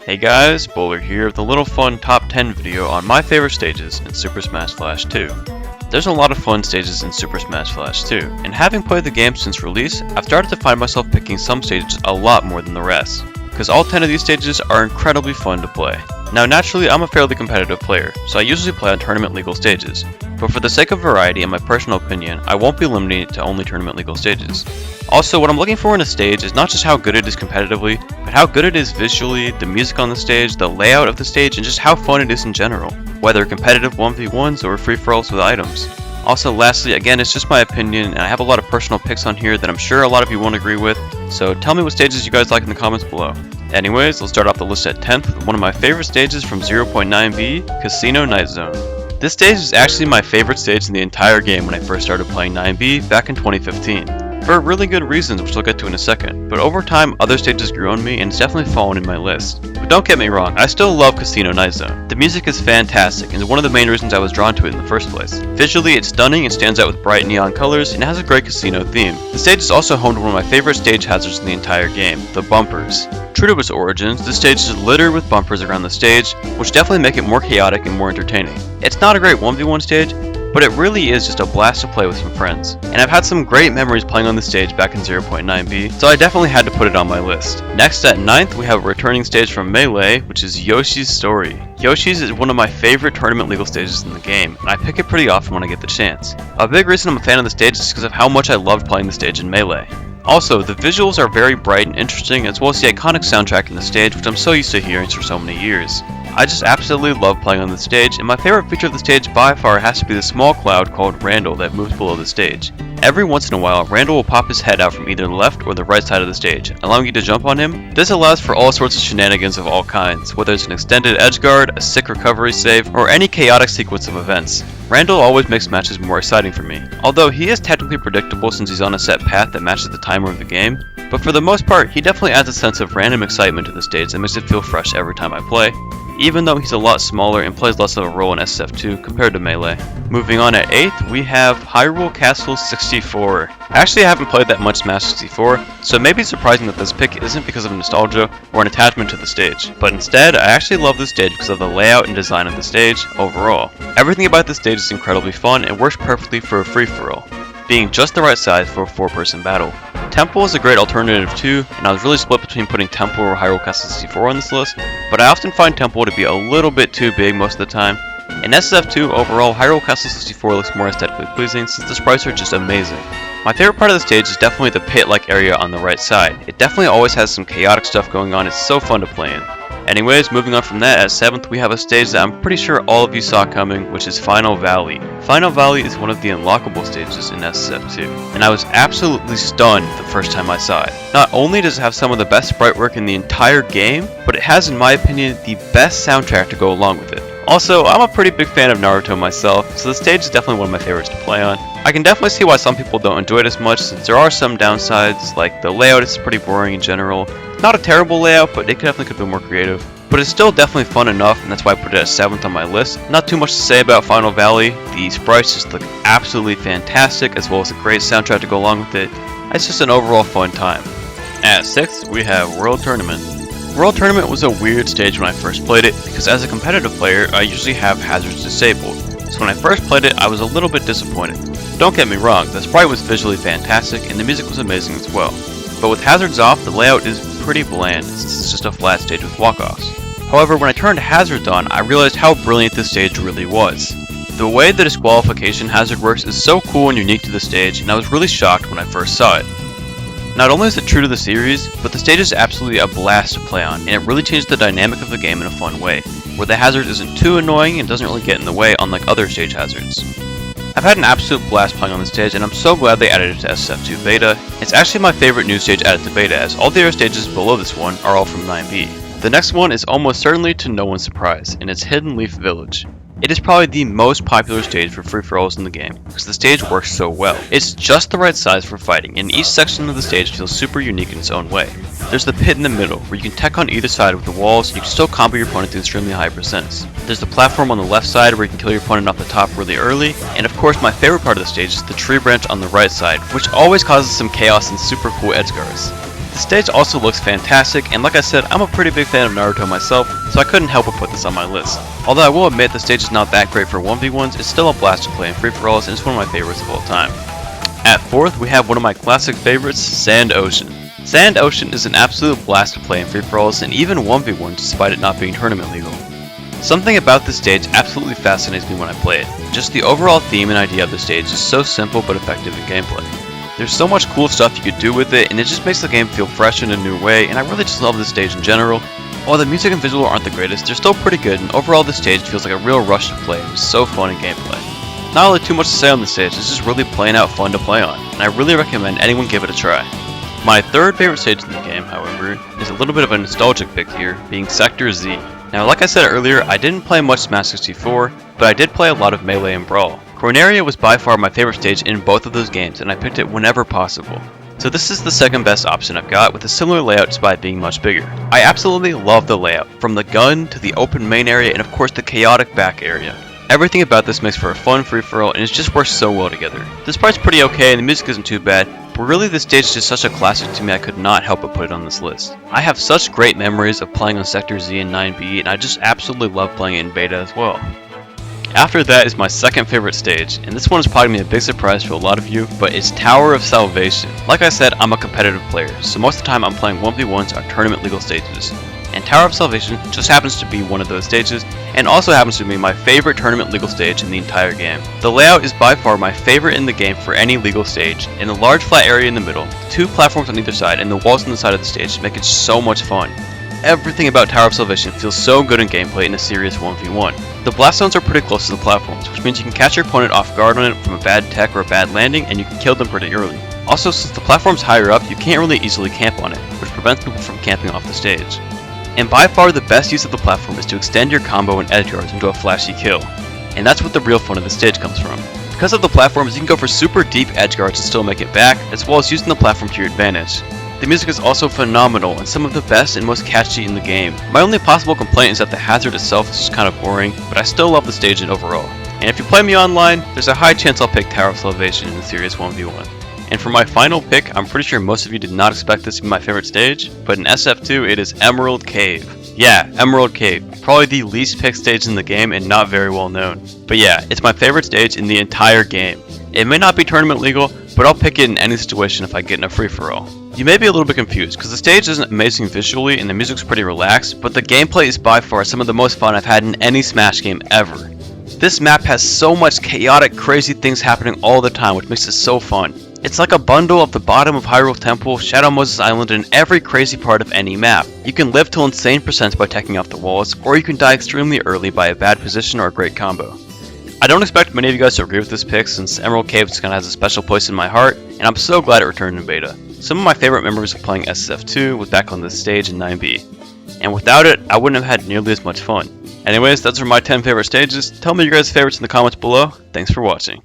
Hey guys, Bowler here with a little fun top 10 video on my favorite stages in Super Smash Bros. 2. There's a lot of fun stages in Super Smash Bros. 2, and having played the game since release, I've started to find myself picking some stages a lot more than the rest, because all 10 of these stages are incredibly fun to play. Now naturally, I'm a fairly competitive player, so I usually play on tournament legal stages, but for the sake of variety and my personal opinion, I won't be limiting it to only tournament legal stages. Also, what I'm looking for in a stage is not just how good it is competitively, but how good it is visually, the music on the stage, the layout of the stage, and just how fun it is in general, whether competitive 1v1s or free-for-alls with items. Also, lastly, again, it's just my opinion, and I have a lot of personal picks on here that I'm sure a lot of you won't agree with, so tell me what stages you guys like in the comments below. Anyways, let's start off the list at 10th with one of my favorite stages from 0.9b, Casino Night Zone. This stage is actually my favorite stage in the entire game when I first started playing 9b back in 2015. For really good reasons, which I'll get to in a second, but over time other stages grew on me and it's definitely fallen in my list. But don't get me wrong, I still love Casino Night Zone. The music is fantastic and is one of the main reasons I was drawn to it in the first place. Visually it's stunning and stands out with bright neon colors and has a great casino theme. The stage is also home to one of my favorite stage hazards in the entire game, the bumpers. True to its origins, this stage is littered with bumpers around the stage, which definitely make it more chaotic and more entertaining. It's not a great 1v1 stage, but it really is just a blast to play with some friends. And I've had some great memories playing on this stage back in 0.9b, so I definitely had to put it on my list. Next at 9th, we have a returning stage from Melee, which is Yoshi's Story. Yoshi's is one of my favorite tournament legal stages in the game, and I pick it pretty often when I get the chance. A big reason I'm a fan of the stage is because of how much I loved playing the stage in Melee. Also, the visuals are very bright and interesting, as well as the iconic soundtrack in the stage, which I'm so used to hearing for so many years. I just absolutely love playing on the stage, and my favorite feature of the stage by far has to be the small cloud called Randall that moves below the stage. Every once in a while, Randall will pop his head out from either the left or the right side of the stage, allowing you to jump on him. This allows for all sorts of shenanigans of all kinds, whether it's an extended edge guard, a sick recovery save, or any chaotic sequence of events. Randall always makes matches more exciting for me, although he is technically predictable since he's on a set path that matches the timer of the game, but for the most part, he definitely adds a sense of random excitement to the stage that makes it feel fresh every time I play, even though he's a lot smaller and plays less of a role in SF2 compared to Melee. Moving on at 8th, we have Hyrule Castle 64. Actually, I haven't played that much Smash 64, so it may be surprising that this pick isn't because of nostalgia or an attachment to the stage, but instead, I actually love this stage because of the layout and design of the stage overall. Everything about this stage is incredibly fun and works perfectly for a free-for-all, being just the right size for a 4-person battle. Temple is a great alternative too, and I was really split between putting Temple or Hyrule Castle 64 on this list, but I often find Temple to be a little bit too big most of the time. In SF2 overall, Hyrule Castle 64 looks more aesthetically pleasing since the sprites are just amazing. My favorite part of the stage is definitely the pit-like area on the right side. It definitely always has some chaotic stuff going on, it's so fun to play in. Anyways, moving on from that, at 7th we have a stage that I'm pretty sure all of you saw coming, which is Final Valley. Final Valley is one of the unlockable stages in SF2, and I was absolutely stunned the first time I saw it. Not only does it have some of the best sprite work in the entire game, but it has, in my opinion, the best soundtrack to go along with it. Also, I'm a pretty big fan of Naruto myself, so the stage is definitely one of my favorites to play on. I can definitely see why some people don't enjoy it as much, since there are some downsides, like the layout is pretty boring in general. Not a terrible layout, but it definitely could be more creative. But it's still definitely fun enough, and that's why I put it at 7th on my list. Not too much to say about Final Valley. The sprites just look absolutely fantastic, as well as a great soundtrack to go along with it. It's just an overall fun time. At 6th, we have World Tournament. World Tournament was a weird stage when I first played it, because as a competitive player, I usually have hazards disabled. So when I first played it, I was a little bit disappointed. Don't get me wrong, the sprite was visually fantastic, and the music was amazing as well. But with hazards off, the layout is pretty bland, since it's just a flat stage with walk-offs. However, when I turned hazards on, I realized how brilliant this stage really was. The way the disqualification hazard works is so cool and unique to the stage, and I was really shocked when I first saw it. Not only is it true to the series, but the stage is absolutely a blast to play on, and it really changed the dynamic of the game in a fun way, where the hazard isn't too annoying and doesn't really get in the way unlike other stage hazards. I've had an absolute blast playing on this stage, and I'm so glad they added it to SF2 Beta. It's actually my favorite new stage added to Beta, as all the other stages below this one are all from 9b. The next one is almost certainly to no one's surprise, and it's Hidden Leaf Village. It is probably the most popular stage for free-for-alls in the game, because the stage works so well. It's just the right size for fighting, and each section of the stage feels super unique in its own way. There's the pit in the middle, where you can tech on either side with the walls, and you can still combo your opponent to extremely high percents. There's the platform on the left side, where you can kill your opponent off the top really early, and of course my favorite part of the stage is the tree branch on the right side, which always causes some chaos and super cool edge guards. The stage also looks fantastic, and like I said, I'm a pretty big fan of Naruto myself, so I couldn't help but put this on my list. Although I will admit the stage is not that great for 1v1s, it's still a blast to play in free-for-alls, and it's one of my favorites of all time. At 4th, we have one of my classic favorites, Sand Ocean. Sand Ocean is an absolute blast to play in free-for-alls, and even 1v1s despite it not being tournament legal. Something about this stage absolutely fascinates me when I play it. Just the overall theme and idea of the stage is so simple but effective in gameplay. There's so much cool stuff you could do with it, and it just makes the game feel fresh in a new way, and I really just love this stage in general. While the music and visual aren't the greatest, they're still pretty good, and overall the stage feels like a real rush to play. It's so fun in gameplay. Not really too much to say on the stage, it's just really plain out fun to play on, and I really recommend anyone give it a try. My third favorite stage in the game, however, is a little bit of a nostalgic pick here, being Sector Z. Now, like I said earlier, I didn't play much Smash 64, but I did play a lot of Melee and Brawl. Corneria was by far my favorite stage in both of those games, and I picked it whenever possible. So this is the second best option I've got, with a similar layout despite being much bigger. I absolutely love the layout, from the gun to the open main area and of course the chaotic back area. Everything about this makes for a fun free-for-all, and it just works so well together. This part's pretty okay and the music isn't too bad, but really this stage is just such a classic to me I could not help but put it on this list. I have such great memories of playing on Sector Z and 9B, and I just absolutely love playing it in beta as well. After that is my second favorite stage, and this one is probably going to be a big surprise for a lot of you, but it's Tower of Salvation. Like I said, I'm a competitive player, so most of the time I'm playing 1v1s on tournament legal stages. And Tower of Salvation just happens to be one of those stages, and also happens to be my favorite tournament legal stage in the entire game. The layout is by far my favorite in the game for any legal stage, and the large flat area in the middle, 2 platforms on either side, and the walls on the side of the stage make it so much fun. Everything about Tower of Salvation feels so good in gameplay in a serious 1v1. The blast zones are pretty close to the platforms, which means you can catch your opponent off guard on it from a bad tech or a bad landing, and you can kill them pretty early. Also, since the platform's higher up, you can't really easily camp on it, which prevents people from camping off the stage. And by far the best use of the platform is to extend your combo and edge guards into a flashy kill. And that's what the real fun of the stage comes from. Because of the platforms, you can go for super deep edge guards and still make it back, as well as using the platform to your advantage. The music is also phenomenal and some of the best and most catchy in the game. My only possible complaint is that the hazard itself is just kind of boring, but I still love the stage overall. And if you play me online, there's a high chance I'll pick Tower of Salvation in a serious 1v1. And for my final pick, I'm pretty sure most of you did not expect this to be my favorite stage, but in SF2 it is Emerald Cave. Yeah, Emerald Cave. Probably the least picked stage in the game and not very well known. But yeah, it's my favorite stage in the entire game. It may not be tournament legal, but I'll pick it in any situation if I get in a free-for-all. You may be a little bit confused, because the stage isn't amazing visually and the music's pretty relaxed, but the gameplay is by far some of the most fun I've had in any Smash game ever. This map has so much chaotic, crazy things happening all the time, which makes it so fun. It's like a bundle of the bottom of Hyrule Temple, Shadow Moses Island, and every crazy part of any map. You can live to insane percents by teching off the walls, or you can die extremely early by a bad position or a great combo. I don't expect many of you guys to agree with this pick, since Emerald Cave just kinda has a special place in my heart, and I'm so glad it returned in beta. Some of my favorite memories of playing SF2 was back on this stage in 9B. And without it, I wouldn't have had nearly as much fun. Anyways, those are my 10 favorite stages. Tell me your guys' favorites in the comments below. Thanks for watching.